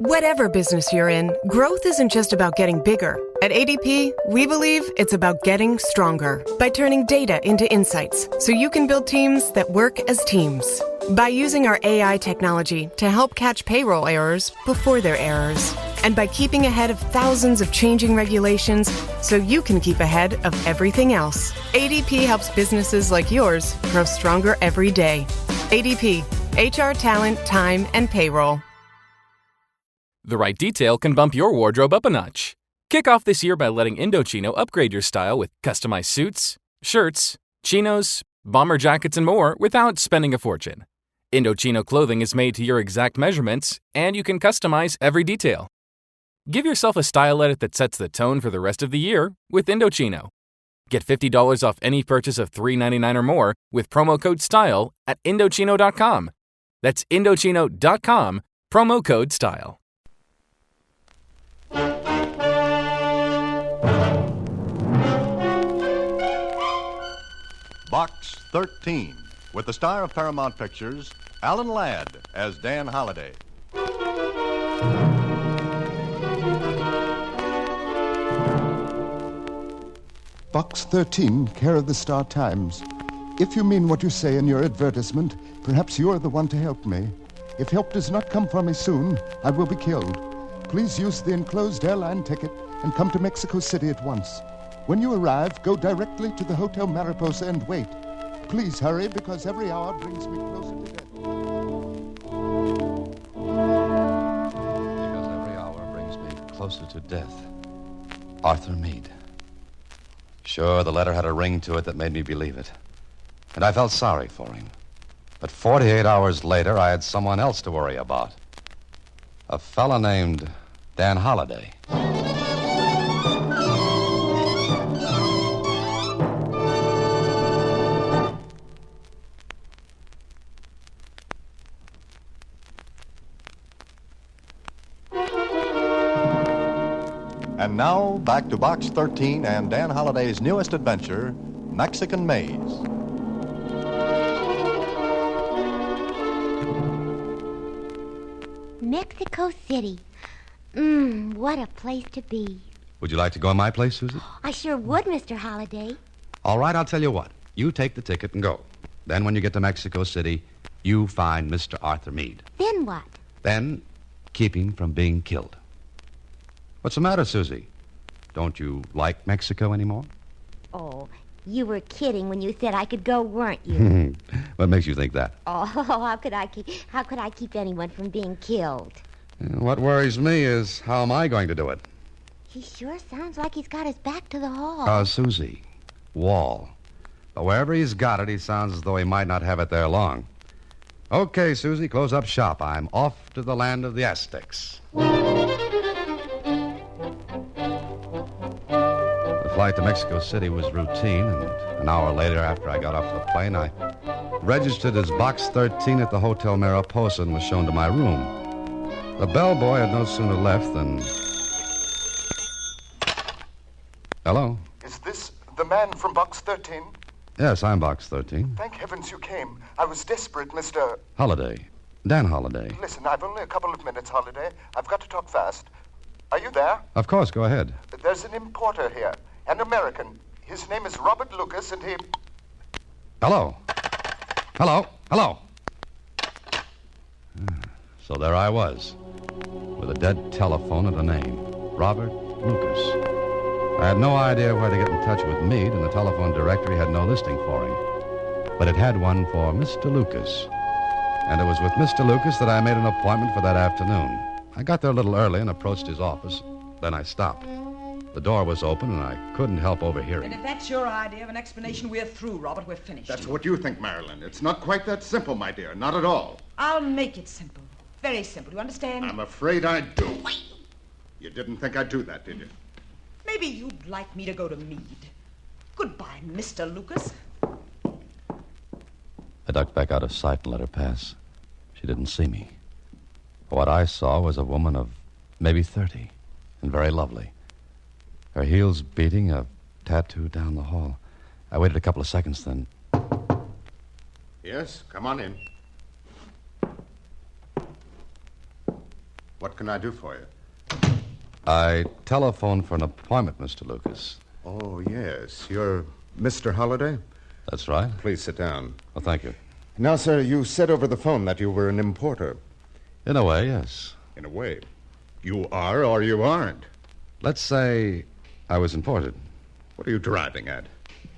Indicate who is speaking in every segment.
Speaker 1: Whatever business you're in, growth isn't just about getting bigger. At ADP, we believe it's about getting stronger by turning data into insights so you can build teams that work as teams. By using our AI technology to help catch payroll errors before they're errors. And by keeping ahead of thousands of changing regulations so you can keep ahead of everything else. ADP helps businesses like yours grow stronger every day. ADP, HR, talent, time, and payroll.
Speaker 2: The right detail can bump your wardrobe up a notch. Kick off this year by letting Indochino upgrade your style with customized suits, shirts, chinos, bomber jackets, and more without spending a fortune. Indochino clothing is made to your exact measurements, and you can customize every detail. Give yourself a style edit that sets the tone for the rest of the year with Indochino. Get $50 off any purchase of $3.99 or more with promo code STYLE at Indochino.com. That's Indochino.com, promo code STYLE.
Speaker 3: Box 13, with the star of Paramount Pictures, Alan Ladd as Dan Holliday.
Speaker 4: Box 13, care of the Star Times. If you mean what you say in your advertisement, perhaps you're the one to help me. If help does not come for me soon, I will be killed. Please use the enclosed airline ticket and come to Mexico City at once. When you arrive, go directly to the Hotel Mariposa and wait. Please hurry, because every hour brings me closer to death.
Speaker 5: Because every hour brings me closer to death. Arthur Meade. Sure, the letter had a ring to it that made me believe it. And I felt sorry for him. But 48 hours later, I had someone else to worry about. A fella named Dan Holliday.
Speaker 3: And now, back to Box 13 and Dan Holliday's newest adventure, Mexican Maze.
Speaker 6: Mexico City. What a place to be.
Speaker 5: Would you like to go in my place, Suzy?
Speaker 6: I sure would, Mr. Holliday.
Speaker 5: All right, I'll tell you what. You take the ticket and go. Then when you get to Mexico City, you find Mr. Arthur Meade.
Speaker 6: Then what?
Speaker 5: Then keep him from being killed. What's the matter, Suzy? Don't you like Mexico anymore?
Speaker 6: Oh, you were kidding when you said I could go, weren't you?
Speaker 5: What makes you think that?
Speaker 6: Oh, how could I keep anyone from being killed?
Speaker 5: What worries me is how am I going to do it?
Speaker 6: He sure sounds like he's got his back to the hall.
Speaker 5: Suzy, wall. But wherever he's got it, he sounds as though he might not have it there long. Okay, Suzy, close up shop. I'm off to the land of the Aztecs. The flight to Mexico City was routine, and an hour later, after I got off the plane, I registered as Box 13 at the Hotel Mariposa and was shown to my room. The bellboy had no sooner left than... Hello?
Speaker 4: Is this the man from Box 13?
Speaker 5: Yes, I'm Box 13.
Speaker 4: Thank heavens you came. I was desperate, Mr.
Speaker 5: Holiday. Dan Holiday.
Speaker 4: Listen, I've only a couple of minutes, Holiday. I've got to talk fast. Are you there?
Speaker 5: Of course, go ahead.
Speaker 4: There's an importer here, an American. His name is Robert Lucas, and he...
Speaker 5: Hello. Hello. Hello. So there I was, with a dead telephone and a name, Robert Lucas. I had no idea where to get in touch with Meade, and the telephone directory had no listing for him. But it had one for Mr. Lucas. And it was with Mr. Lucas that I made an appointment for that afternoon. I got there a little early and approached his office. Then I stopped. The door was open, and I couldn't help overhearing.
Speaker 7: And if that's your idea of an explanation, we're through, Robert. We're finished.
Speaker 8: That's what you think, Marilyn. It's not quite that simple, my dear. Not at all.
Speaker 7: I'll make it simple. Very simple. You understand?
Speaker 8: I'm afraid I do. You didn't think I'd do that, did you?
Speaker 7: Maybe you'd like me to go to Meade. Goodbye, Mr. Lucas.
Speaker 5: I ducked back out of sight and let her pass. She didn't see me. What I saw was a woman of maybe 30, and very lovely. Her heels beating, a tattoo down the hall. I waited a couple of seconds, then...
Speaker 8: Yes, come on in. What can I do for you?
Speaker 5: I telephoned for an appointment, Mr. Lucas.
Speaker 8: Oh, yes. You're Mr. Holliday?
Speaker 5: That's right.
Speaker 8: Please sit down.
Speaker 5: Well, thank you.
Speaker 8: Now, sir, you said over the phone that you were an importer.
Speaker 5: In a way, yes.
Speaker 8: In a way. You are or you aren't.
Speaker 5: Let's say I was imported.
Speaker 8: What are you driving at?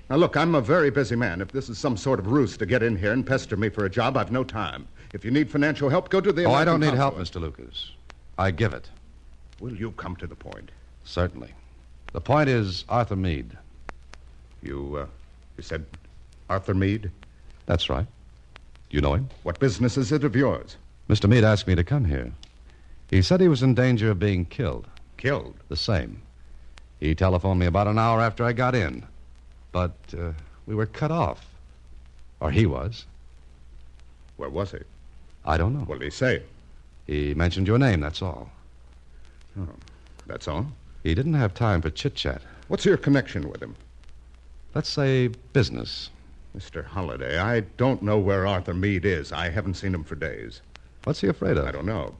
Speaker 8: Now, look, I'm a very busy man. If this is some sort of ruse to get in here and pester me for a job, I've no time. If you need financial help, go to the
Speaker 5: I
Speaker 8: American
Speaker 5: don't need help,
Speaker 8: consulate.
Speaker 5: Mr. Lucas. I give it.
Speaker 8: Will you come to the point?
Speaker 5: Certainly. The point is Arthur Meade.
Speaker 8: You said Arthur Meade?
Speaker 5: That's right. You know him?
Speaker 8: What business is it of yours?
Speaker 5: Mr. Meade asked me to come here. He said he was in danger of being killed.
Speaker 8: Killed?
Speaker 5: The same. He telephoned me about an hour after I got in. But we were cut off. Or he was.
Speaker 8: Where was he?
Speaker 5: I don't know.
Speaker 8: What did he say?
Speaker 5: He mentioned your name, that's all.
Speaker 8: Oh, that's all?
Speaker 5: He didn't have time for chit-chat.
Speaker 8: What's your connection with him?
Speaker 5: Let's say business.
Speaker 8: Mr. Holliday, I don't know where Arthur Meade is. I haven't seen him for days.
Speaker 5: What's he afraid of?
Speaker 8: I don't know.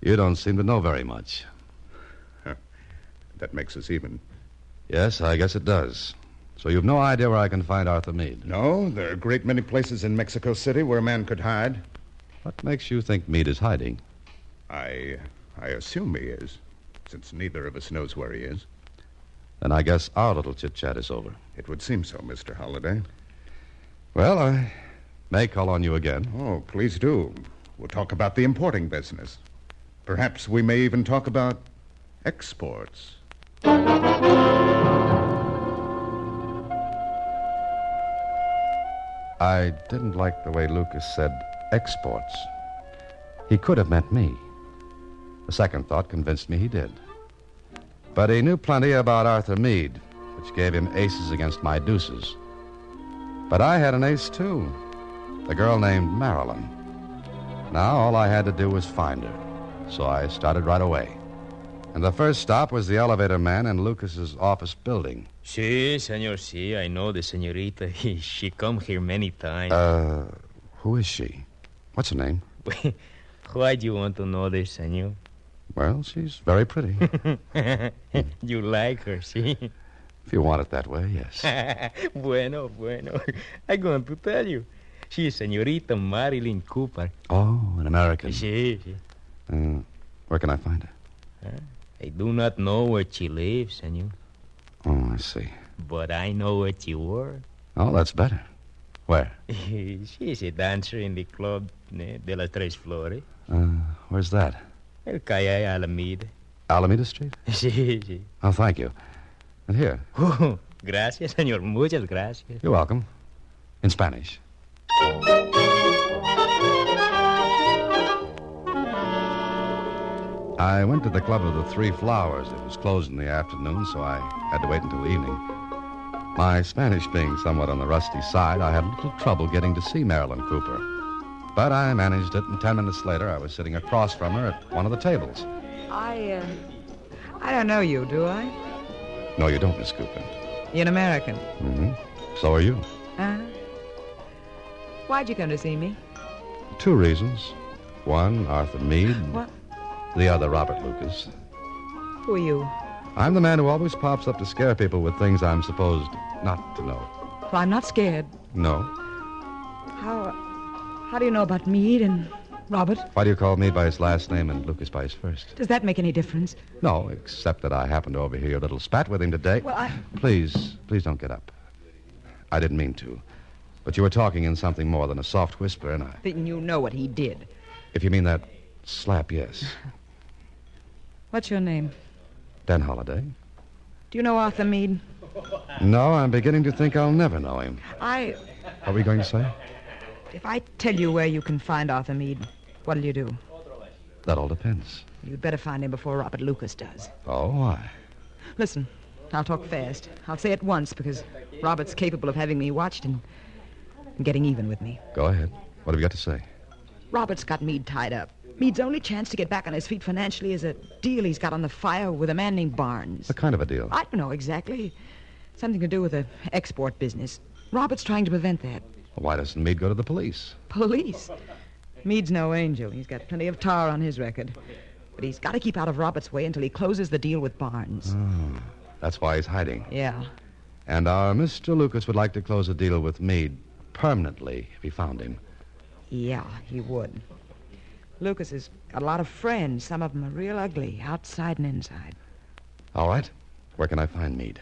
Speaker 5: You don't seem to know very much.
Speaker 8: That makes us even.
Speaker 5: Yes, I guess it does. So you've no idea where I can find Arthur Meade?
Speaker 8: No, there are a great many places in Mexico City where a man could hide.
Speaker 5: What makes you think Meade is hiding?
Speaker 8: I assume he is, since neither of us knows where he is.
Speaker 5: Then I guess our little chit-chat is over.
Speaker 8: It would seem so, Mr. Holliday.
Speaker 5: Well, I may call on you again.
Speaker 8: Oh, please do. We'll talk about the importing business. Perhaps we may even talk about exports.
Speaker 5: I didn't like the way Lucas said exports. He could have meant me. The second thought convinced me he did. But he knew plenty about Arthur Meade, which gave him aces against my deuces. But I had an ace, too. The girl named Marilyn. Now all I had to do was find her. So I started right away. And the first stop was the elevator man in Lucas's office building.
Speaker 9: Si, senor, si. I know the senorita. She come here many times.
Speaker 5: Who is she? What's her name?
Speaker 9: Why do you want to know this, senor?
Speaker 5: Well, she's very pretty.
Speaker 9: You like her, si?
Speaker 5: If you want it that way, yes.
Speaker 9: Bueno. I'm going to tell you. She is Senorita Marilyn Cooper.
Speaker 5: Oh, an American.
Speaker 9: Si.
Speaker 5: Where can I find her?
Speaker 9: I do not know where she lives, senor.
Speaker 5: Oh, I see.
Speaker 9: But I know where she works.
Speaker 5: Oh, that's better. Where?
Speaker 9: She's a dancer in the club de las Tres Flores.
Speaker 5: Where's that?
Speaker 9: El Calle Alameda.
Speaker 5: Alameda Street?
Speaker 9: Si.
Speaker 5: Oh, thank you. And here.
Speaker 9: Gracias, senor. Muchas gracias.
Speaker 5: You're welcome. In Spanish. I went to the Club of the Three Flowers. It was closed in the afternoon, so I had to wait until evening. My Spanish being somewhat on the rusty side, I had a little trouble getting to see Marilyn Cooper. But I managed it, and 10 minutes later, I was sitting across from her at one of the tables.
Speaker 10: I don't know you, do I?
Speaker 5: No, you don't, Miss Cooper.
Speaker 10: You're an American.
Speaker 5: Mm-hmm. So are you.
Speaker 10: Why'd you come to see me?
Speaker 5: 2 reasons. One, Arthur Meade.
Speaker 10: What?
Speaker 5: The other, Robert Lucas.
Speaker 10: Who are you?
Speaker 5: I'm the man who always pops up to scare people with things I'm supposed not to know.
Speaker 10: Well, I'm not scared.
Speaker 5: No.
Speaker 10: How do you know about Meade and Robert?
Speaker 5: Why do you call me by his last name and Lucas by his first?
Speaker 10: Does that make any difference?
Speaker 5: No, except that I happened to overhear your little spat with him today.
Speaker 10: Well,
Speaker 5: Please don't get up. I didn't mean to. But you were talking in something more than a soft whisper, and
Speaker 10: Then you know what he did.
Speaker 5: If you mean that slap, yes.
Speaker 10: What's your name?
Speaker 5: Dan Holliday.
Speaker 10: Do you know Arthur Meade?
Speaker 5: No, I'm beginning to think I'll never know him. What are we going to say?
Speaker 10: If I tell you where you can find Arthur Meade, what'll you do?
Speaker 5: That all depends.
Speaker 10: You'd better find him before Robert Lucas does.
Speaker 5: Oh, why?
Speaker 10: Listen, I'll talk fast. I'll say it once because Robert's capable of having me watched and getting even with me.
Speaker 5: Go ahead. What have you got to say?
Speaker 10: Robert's got Meade tied up. Meade's only chance to get back on his feet financially is a deal he's got on the fire with a man named Barnes.
Speaker 5: What kind of a deal?
Speaker 10: I don't know exactly. Something to do with the export business. Robert's trying to prevent that.
Speaker 5: Well, why doesn't Meade go to the police?
Speaker 10: Police? Meade's no angel. He's got plenty of tar on his record. But he's got to keep out of Robert's way until he closes the deal with Barnes.
Speaker 5: Oh, that's why he's hiding.
Speaker 10: Yeah.
Speaker 5: And our Mr. Lucas would like to close a deal with Meade permanently if he found him.
Speaker 10: Yeah, he would. Lucas has got a lot of friends. Some of them are real ugly, outside and inside.
Speaker 5: All right. Where can I find Meade?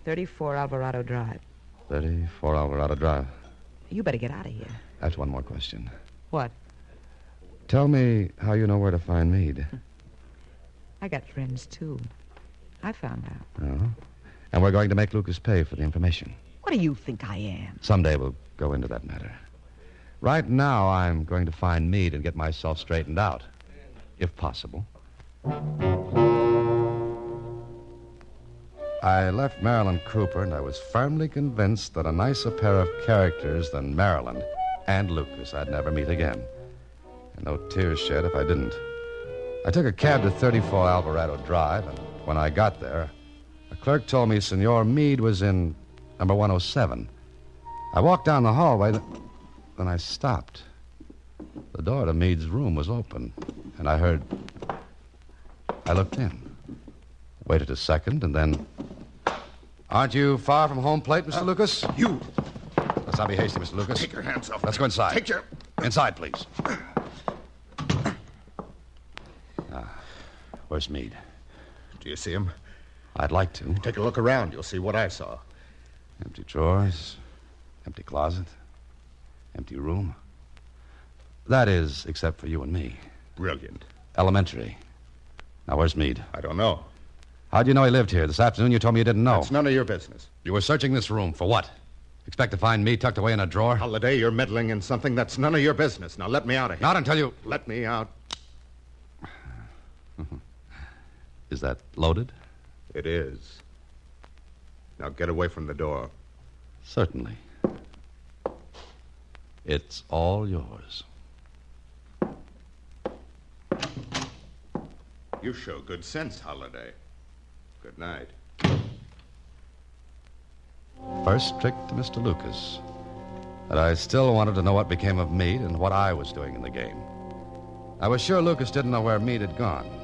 Speaker 10: 34 Alvarado Drive.
Speaker 5: 34 Alvarado Drive.
Speaker 10: You better get out of here.
Speaker 5: That's one more question.
Speaker 10: What?
Speaker 5: Tell me how you know where to find Meade.
Speaker 10: I got friends, too. I found out.
Speaker 5: Oh? And we're going to make Lucas pay for the information.
Speaker 10: What do you think I am?
Speaker 5: Someday we'll go into that matter. Right now, I'm going to find Meade and get myself straightened out, if possible. I left Marilyn Cooper, and I was firmly convinced that a nicer pair of characters than Marilyn and Lucas I'd never meet again. And no tears shed if I didn't. I took a cab to 34 Alvarado Drive, and when I got there, a clerk told me Senor Meade was in number 107. I walked down the hallway, then I stopped. The door to Meade's room was open, and I looked in. Waited a second, and then... Aren't you far from home plate, Mr. Lucas?
Speaker 8: You!
Speaker 5: Let's not be hasty, Mr. Lucas.
Speaker 8: Take your hands off.
Speaker 5: Let's go inside.
Speaker 8: Take your...
Speaker 5: Inside, please. Where's Meade?
Speaker 8: Do you see him?
Speaker 5: I'd like to.
Speaker 8: Take a look around. You'll see what I saw.
Speaker 5: Empty drawers, empty closet, empty room. That is, except for you and me.
Speaker 8: Brilliant.
Speaker 5: Elementary. Now, where's Meade?
Speaker 8: I don't know.
Speaker 5: How'd you know he lived here? This afternoon you told me you didn't know.
Speaker 8: It's none of your business.
Speaker 5: You were searching this room for what? Expect to find me tucked away in a drawer?
Speaker 8: Holiday, you're meddling in something that's none of your business. Now let me out of here.
Speaker 5: Not until you...
Speaker 8: Let me out.
Speaker 5: Is that loaded?
Speaker 8: It is. Now get away from the door.
Speaker 5: Certainly. It's all yours.
Speaker 8: You show good sense, Holiday. Good night.
Speaker 5: First trick to Mr. Lucas. That I still wanted to know what became of Meade and what I was doing in the game. I was sure Lucas didn't know where Meade had gone.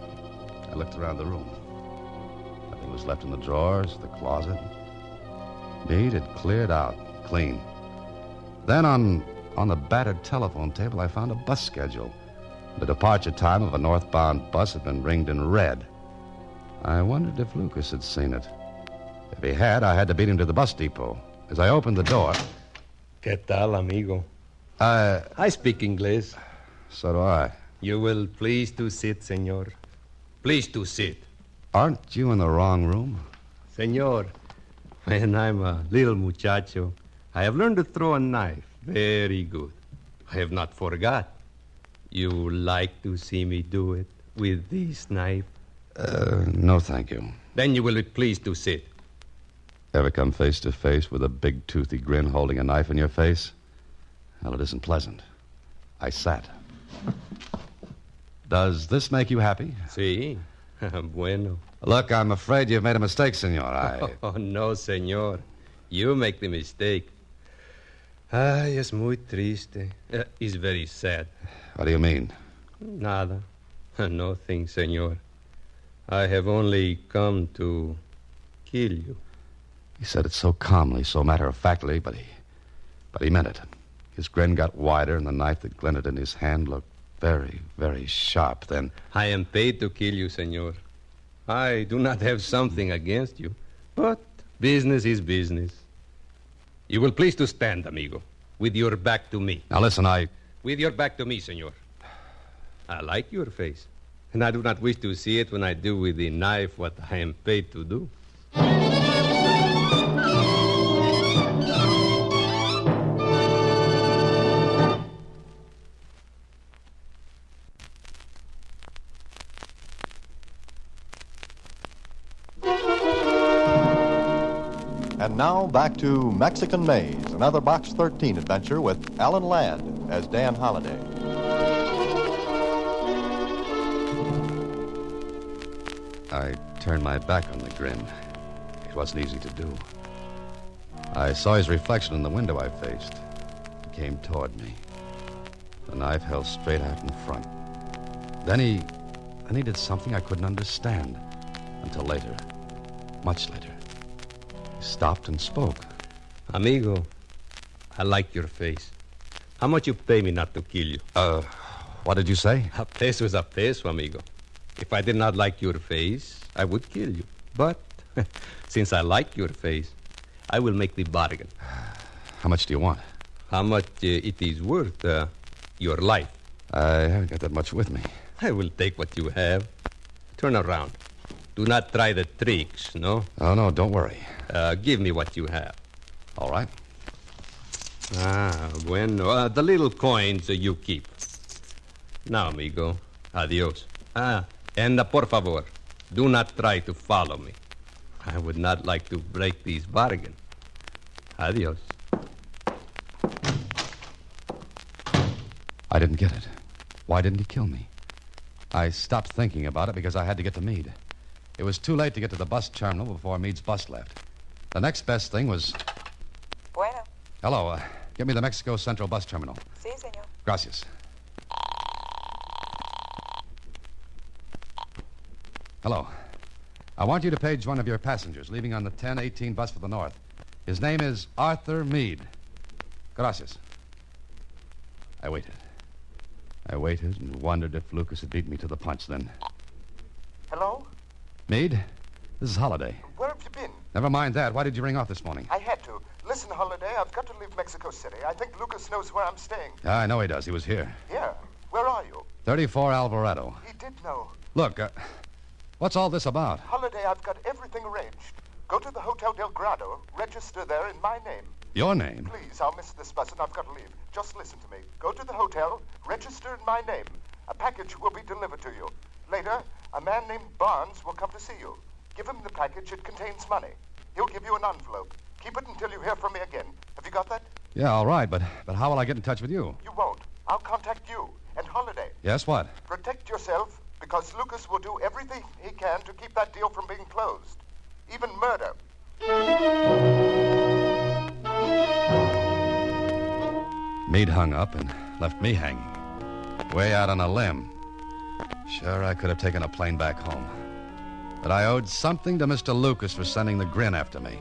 Speaker 5: I looked around the room. Nothing was left in the drawers, the closet. Meade had cleared out, clean. Then on the battered telephone table, I found a bus schedule. The departure time of a northbound bus had been ringed in red. I wondered if Lucas had seen it. If he had, I had to beat him to the bus depot. As I opened the door...
Speaker 9: ¿Qué tal, amigo? I speak English.
Speaker 5: So do I.
Speaker 9: You will please to sit, senor. Please to sit.
Speaker 5: Aren't you in the wrong room?
Speaker 9: Senor, when I'm a little muchacho, I have learned to throw a knife. Very good. I have not forgot. You like to see me do it with this knife?
Speaker 5: No, thank you.
Speaker 9: Then you will be pleased to sit.
Speaker 5: Ever come face to face with a big toothy grin holding a knife in your face? Well, it isn't pleasant. I sat. Does this make you happy?
Speaker 9: Sí. Bueno.
Speaker 5: Look, I'm afraid you've made a mistake, senor.
Speaker 9: Oh, no, senor. You make the mistake. Es muy triste. It's very sad.
Speaker 5: What do you mean?
Speaker 9: Nada. Nothing, senor. I have only come to kill you.
Speaker 5: He said it so calmly, so matter-of-factly, but he meant it. His grin got wider, and the knife that glinted in his hand looked very, very sharp. Then...
Speaker 9: I am paid to kill you, senor. I do not have something against you, but business is business. You will please to stand, amigo, with your back to me.
Speaker 5: Now, listen,
Speaker 9: With your back to me, senor. I like your face, and I do not wish to see it when I do with the knife what I am paid to do.
Speaker 3: And now back to Mexican Maze, another Box 13 adventure with Alan Ladd as Dan Holliday.
Speaker 5: I turned my back on the grin. It wasn't easy to do. I saw his reflection in the window I faced. He came toward me. the knife held straight out in front. Then he did something I couldn't understand until later, much later. He stopped and spoke.
Speaker 9: Amigo, I like your face. How much you pay me not to kill you?
Speaker 5: What did you say?
Speaker 9: A peso is a peso, amigo. If I did not like your face, I would kill you. But since I like your face, I will make the bargain.
Speaker 5: How much do you want?
Speaker 9: How much it is worth, your life.
Speaker 5: I haven't got that much with me.
Speaker 9: I will take what you have. Turn around. Do not try the tricks, no?
Speaker 5: Oh, no, don't worry.
Speaker 9: Give me what you have.
Speaker 5: All right.
Speaker 9: Bueno. The little coins you keep. Now, amigo. Adios. And por favor, do not try to follow me. I would not like to break this bargain. Adios.
Speaker 5: I didn't get it. Why didn't he kill me? I stopped thinking about it because I had to get to Meade. It was too late to get to the bus terminal before Meade's bus left. The next best thing was...
Speaker 11: Bueno.
Speaker 5: Hello, get me the Mexico Central bus terminal.
Speaker 11: Sí, señor.
Speaker 5: Gracias. Hello. I want you to page one of your passengers leaving on the 10:18 bus for the north. His name is Arthur Meade. Gracias. I waited and wondered if Lucas had beaten me to the punch then.
Speaker 12: Hello?
Speaker 5: Meade, this is Holiday.
Speaker 12: Where have you been?
Speaker 5: Never mind that. Why did you ring off this morning?
Speaker 12: I had to. Listen, Holiday, I've got to leave Mexico City. I think Lucas knows where I'm staying.
Speaker 5: I know he does. He was here.
Speaker 12: Here? Where are you?
Speaker 5: 34 Alvarado.
Speaker 12: He did know.
Speaker 5: Look, what's all this about?
Speaker 12: Holiday, I've got everything arranged. Go to the Hotel Del Grado, register there in my name.
Speaker 5: Your name?
Speaker 12: Please, I'll miss this bus and I've got to leave. Just listen to me. Go to the hotel, register in my name. A package will be delivered to you. Later, a man named Barnes will come to see you. Give him the package. It contains money. He'll give you an envelope. Keep it until you hear from me again. Have you got that?
Speaker 5: Yeah, all right, but how will I get in touch with you?
Speaker 12: You won't. I'll contact you. And Holiday.
Speaker 5: Yes, what?
Speaker 12: Protect yourself, because Lucas will do everything he can to keep that deal from being closed. Even murder.
Speaker 5: Meade hung up and left me hanging. Way out on a limb. Sure, I could have taken a plane back home. But I owed something to Mr. Lucas for sending the grin after me.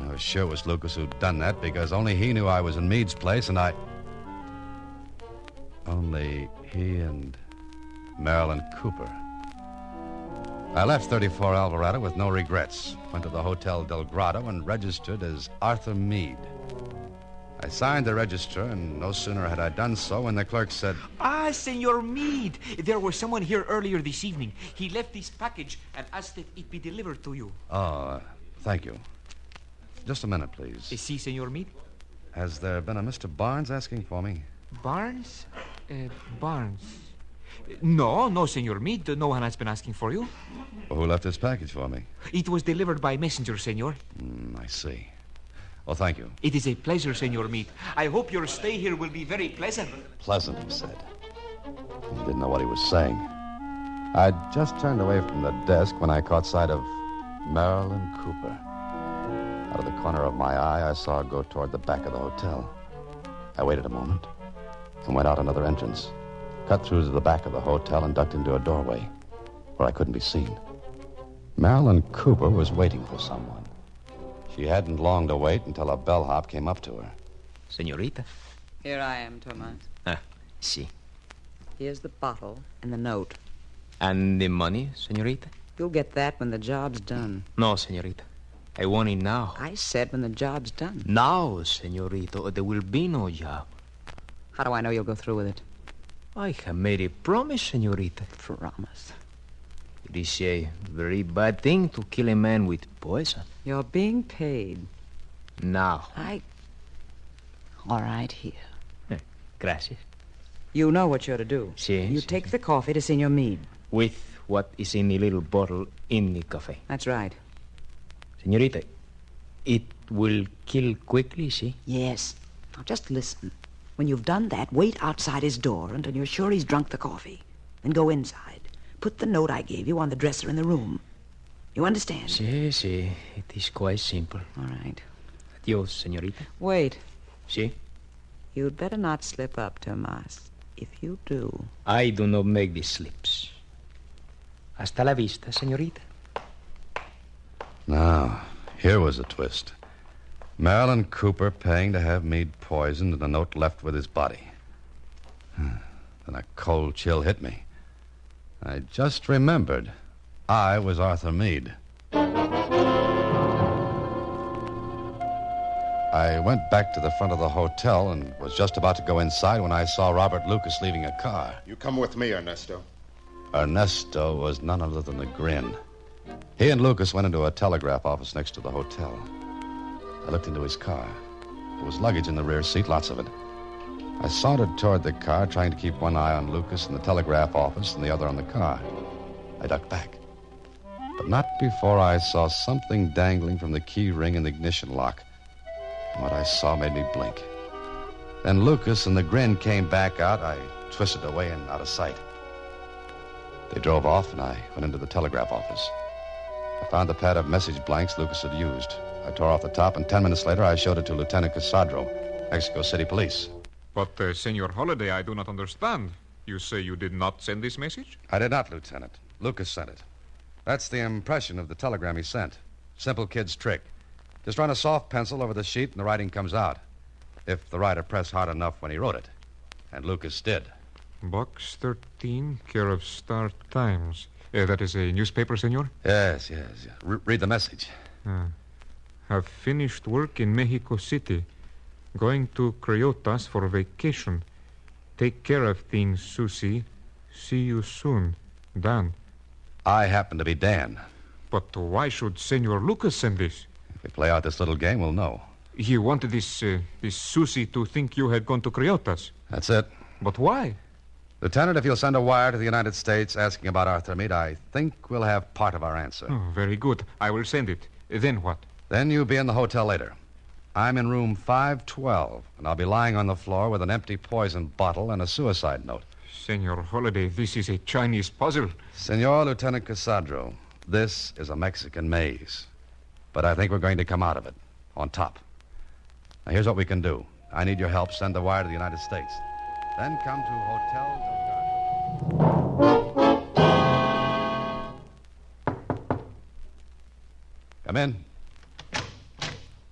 Speaker 5: I was sure it was Lucas who'd done that because only he knew I was in Meade's place and Only he and Marilyn Cooper. I left 34 Alvarado with no regrets. Went to the Hotel Del Grado and registered as Arthur Meade. I signed the register, and no sooner had I done so when the clerk said...
Speaker 13: Senor Meade. There was someone here earlier this evening. He left this package and asked that it be delivered to you.
Speaker 5: Oh, thank you. Just a minute, please.
Speaker 13: Si, Senor Meade.
Speaker 5: Has there been a Mr. Barnes asking for me?
Speaker 13: Barnes? Barnes. No, Senor Meade. No one has been asking for you.
Speaker 5: Well, who left this package for me?
Speaker 13: It was delivered by messenger, Senor.
Speaker 5: I see. Well, thank you.
Speaker 13: It is a pleasure, Senor Meade. I hope your stay here will be very pleasant.
Speaker 5: Pleasant, he said. He didn't know what he was saying. I'd just turned away from the desk when I caught sight of Marilyn Cooper. Out of the corner of my eye, I saw her go toward the back of the hotel. I waited a moment and went out another entrance, cut through to the back of the hotel and ducked into a doorway where I couldn't be seen. Marilyn Cooper was waiting for someone. She hadn't long to wait until a bellhop came up to her.
Speaker 14: Senorita?
Speaker 15: Here I am, Tomas.
Speaker 14: Si.
Speaker 15: Here's the bottle and the note.
Speaker 14: And the money, senorita?
Speaker 15: You'll get that when the job's done.
Speaker 14: No, senorita. I want it now.
Speaker 15: I said when the job's done.
Speaker 14: Now, senorita, or there will be no job.
Speaker 15: How do I know you'll go through with it?
Speaker 14: I have made a promise, senorita.
Speaker 15: Promise?
Speaker 14: It is a very bad thing to kill a man with poison.
Speaker 15: You're being paid.
Speaker 14: Now.
Speaker 15: All right, here.
Speaker 14: Gracias.
Speaker 15: You know what you're to do.
Speaker 14: Si.
Speaker 15: You take the coffee to Senor Meade.
Speaker 14: With what is in the little bottle in the cafe.
Speaker 15: That's right.
Speaker 14: Senorita, it will kill quickly, see?
Speaker 15: Yes. Now, just listen. When you've done that, wait outside his door until you're sure he's drunk the coffee. Then go inside. Put the note I gave you on the dresser in the room. You understand?
Speaker 14: Si. It is quite simple.
Speaker 15: All right.
Speaker 14: Adios, senorita.
Speaker 15: Wait.
Speaker 14: Si?
Speaker 15: You'd better not slip up, Tomas. If you do...
Speaker 14: I do not make these slips. Hasta la vista, señorita.
Speaker 5: Now, here was a twist. Marilyn Cooper paying to have Meade poisoned and a note left with his body. Then a cold chill hit me. I just remembered I was Arthur Meade. I went back to the front of the hotel and was just about to go inside when I saw Robert Lucas leaving a car.
Speaker 8: You come with me, Ernesto.
Speaker 5: Ernesto was none other than the Grin. He and Lucas went into a telegraph office next to the hotel. I looked into his car. There was luggage in the rear seat, lots of it. I sauntered toward the car, trying to keep one eye on Lucas in the telegraph office and the other on the car. I ducked back. But not before I saw something dangling from the key ring in the ignition lock. And what I saw made me blink. Then Lucas and the Grin came back out. I twisted away and out of sight. They drove off, and I went into the telegraph office. I found the pad of message blanks Lucas had used. I tore off the top, and 10 minutes later, I showed it to Lieutenant Casadro, Mexico City Police.
Speaker 11: But, Senor Holiday, I do not understand. You say you did not send this message?
Speaker 5: I did not, Lieutenant. Lucas sent it. That's the impression of the telegram he sent. Simple kid's trick. Just run a soft pencil over the sheet, and the writing comes out. If the writer pressed hard enough when he wrote it. And Lucas did.
Speaker 11: Box 13, care of Star Times. That is a newspaper, senor?
Speaker 5: Yes. Read the message.
Speaker 11: Have finished work in Mexico City. Going to Criotas for vacation. Take care of things, Suzy. See you soon. Dan.
Speaker 5: I happen to be Dan.
Speaker 11: But why should Senor Lucas send this?
Speaker 5: If we play out this little game, we'll know.
Speaker 11: He wanted this Suzy to think you had gone to Criotas.
Speaker 5: That's it.
Speaker 11: But why?
Speaker 5: Lieutenant, if you'll send a wire to the United States asking about Arthur Meade, I think we'll have part of our answer.
Speaker 11: Oh, very good. I will send it. Then what?
Speaker 5: Then you'll be in the hotel later. I'm in room 512, and I'll be lying on the floor with an empty poison bottle and a suicide note.
Speaker 11: Senor Holiday, this is a Chinese puzzle.
Speaker 5: Senor Lieutenant Casadro, this is a Mexican maze. But I think we're going to come out of it on top. Now, here's what we can do. I need your help. Send the wire to the United States. Then come to Hotel Delgado. Come in.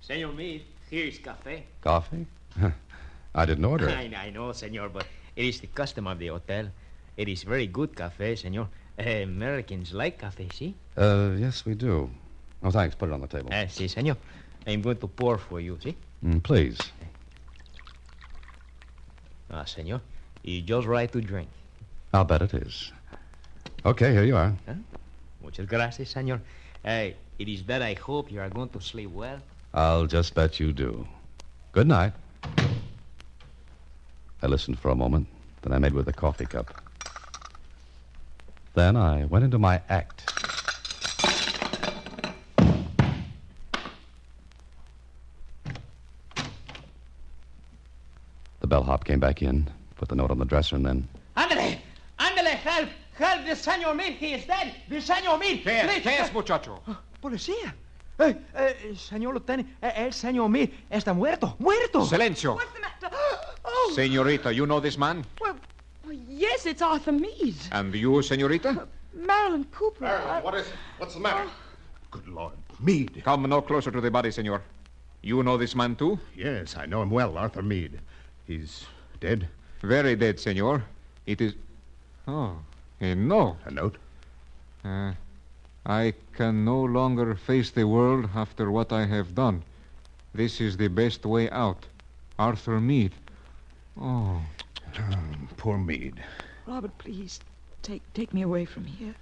Speaker 14: Senor Meade, here is cafe.
Speaker 5: Coffee? I didn't order it.
Speaker 14: I know, senor, but it is the custom of the hotel. It is very good cafe, senor. Americans like cafe, see?
Speaker 5: Yes, we do. Oh, thanks. Put it on the table.
Speaker 14: Si, senor. I'm going to pour for you, see?
Speaker 5: Please.
Speaker 14: Senor, it's just right to drink.
Speaker 5: I'll bet it is. Okay, here you are.
Speaker 14: Muchas gracias, senor. It is that I hope you are going to sleep well.
Speaker 5: I'll just bet you do. Good night. I listened for a moment, then I made with a coffee cup. Then I went into my act. The bellhop came back in, put the note on the dresser, and then...
Speaker 16: Ándale, help, the Senor Meade, he is dead, the Senor Meade.
Speaker 11: ¿Qué es, muchacho?
Speaker 13: Policía. Señor Lieutenant, el Senor Meade está muerto.
Speaker 11: Silencio.
Speaker 7: What's the matter? Oh.
Speaker 11: Senorita, you know this man?
Speaker 7: Well, yes, it's Arthur Meade.
Speaker 11: And you, senorita?
Speaker 7: Marilyn Cooper.
Speaker 8: Marilyn, what is it? What's the matter? Good Lord, Meade.
Speaker 11: Come no closer to the body, senor. You know this man, too?
Speaker 8: Yes, I know him well, Arthur Meade. He's dead?
Speaker 11: Very dead, senor. It is... Oh, no.
Speaker 8: A note?
Speaker 11: I can no longer face the world after what I have done. This is the best way out. Arthur Meade. Oh.
Speaker 8: Poor Meade.
Speaker 15: Robert, please, take me away from here.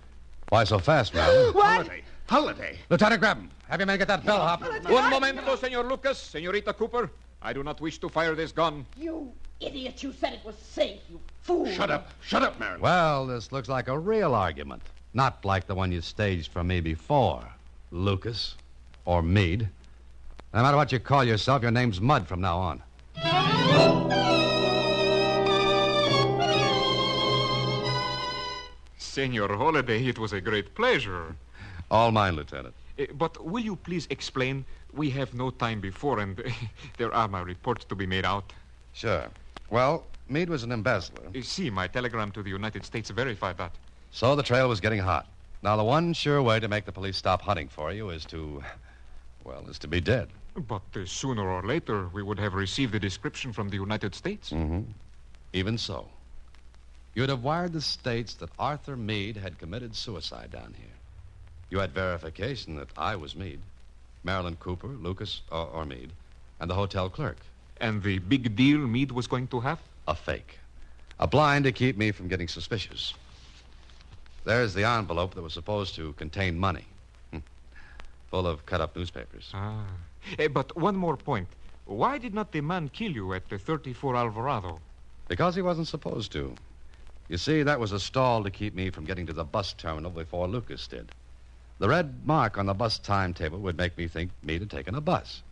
Speaker 5: Why so fast, Marilyn?
Speaker 7: What?
Speaker 8: Holiday.
Speaker 5: Lieutenant, grab him. Have your men get that bellhop.
Speaker 11: Un momento, senor Lucas. Senorita Cooper. I do not wish to fire this gun.
Speaker 7: You idiot. You said it was safe, you fool.
Speaker 8: Shut up, Marilyn.
Speaker 5: Well, this looks like a real argument. Not like the one you staged for me before, Lucas or Meade. No matter what you call yourself, your name's Mud from now on.
Speaker 11: Senor Holiday, it was a great pleasure.
Speaker 5: All mine, Lieutenant.
Speaker 11: But will you please explain? We have no time before, and there are my reports to be made out.
Speaker 5: Sure. Well, Meade was an embezzler.
Speaker 11: See, my telegram to the United States verified that.
Speaker 5: So the trail was getting hot. Now, the one sure way to make the police stop hunting for you is to be dead.
Speaker 11: But sooner or later, we would have received a description from the United States.
Speaker 5: Mm-hmm. Even so. You'd have wired the States that Arthur Meade had committed suicide down here. You had verification that I was Meade, Marilyn Cooper, Lucas, or Meade, and the hotel clerk.
Speaker 11: And the big deal Meade was going to have?
Speaker 5: A fake. A blind to keep me from getting suspicious. There's the envelope that was supposed to contain money. Full of cut-up newspapers.
Speaker 11: But one more point. Why did not the man kill you at the 34 Alvarado?
Speaker 5: Because he wasn't supposed to. You see, that was a stall to keep me from getting to the bus terminal before Lucas did. The red mark on the bus timetable would make me think Meade had taken a bus.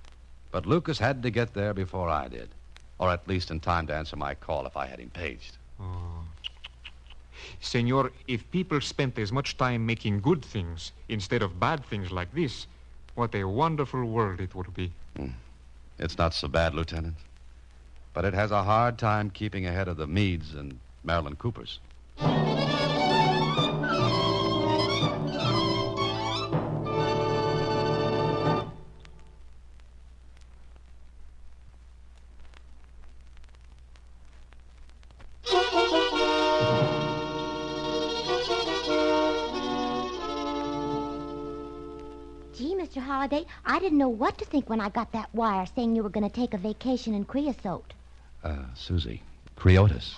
Speaker 5: But Lucas had to get there before I did. Or at least in time to answer my call if I had him paged.
Speaker 11: Senor, if people spent as much time making good things instead of bad things like this, what a wonderful world it would be.
Speaker 5: It's not so bad, Lieutenant. But it has a hard time keeping ahead of the Meades and Marilyn Coopers.
Speaker 6: Mr. Holliday, I didn't know what to think when I got that wire saying you were going to take a vacation in creosote.
Speaker 5: Suzy, Creotis.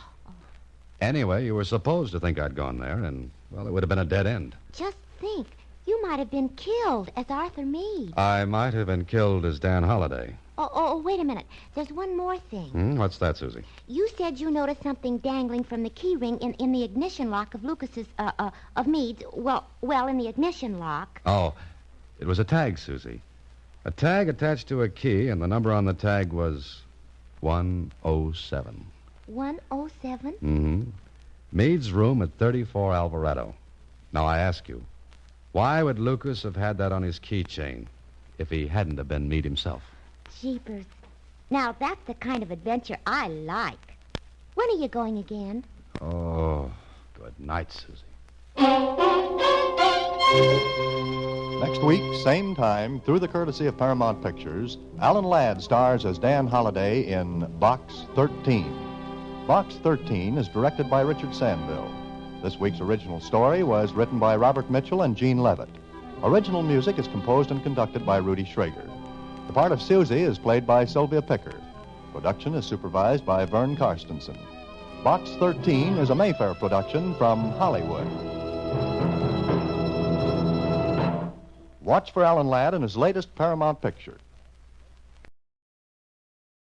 Speaker 5: Anyway, you were supposed to think I'd gone there, and, well, it would have been a dead end.
Speaker 6: Just think. You might have been killed as Arthur Meade.
Speaker 5: I might have been killed as Dan Holliday.
Speaker 6: Oh, wait a minute. There's one more thing.
Speaker 5: What's that, Suzy?
Speaker 6: You said you noticed something dangling from the key ring in the ignition lock of Lucas's, of Meade's, well, in the ignition lock.
Speaker 5: Oh, it was a tag, Suzy. A tag attached to a key, and the number on the tag was 107.
Speaker 6: 107?
Speaker 5: Mm-hmm. Meade's room at 34 Alvarado. Now, I ask you, why would Lucas have had that on his keychain if he hadn't have been Meade himself?
Speaker 6: Jeepers. Now, that's the kind of adventure I like. When are you going again?
Speaker 5: Oh, good night, Suzy.
Speaker 3: Next week, same time, through the courtesy of Paramount Pictures, Alan Ladd stars as Dan Holliday in Box 13. Box 13 is directed by Richard Sandville. This week's original story was written by Robert Mitchell and Gene Levitt. Original music is composed and conducted by Rudy Schrager. The part of Suzy is played by Slyvia Picker. Production is supervised by Vern Karstensen. Box 13 is a Mayfair production from Hollywood. Watch for Alan Ladd in his latest Paramount picture.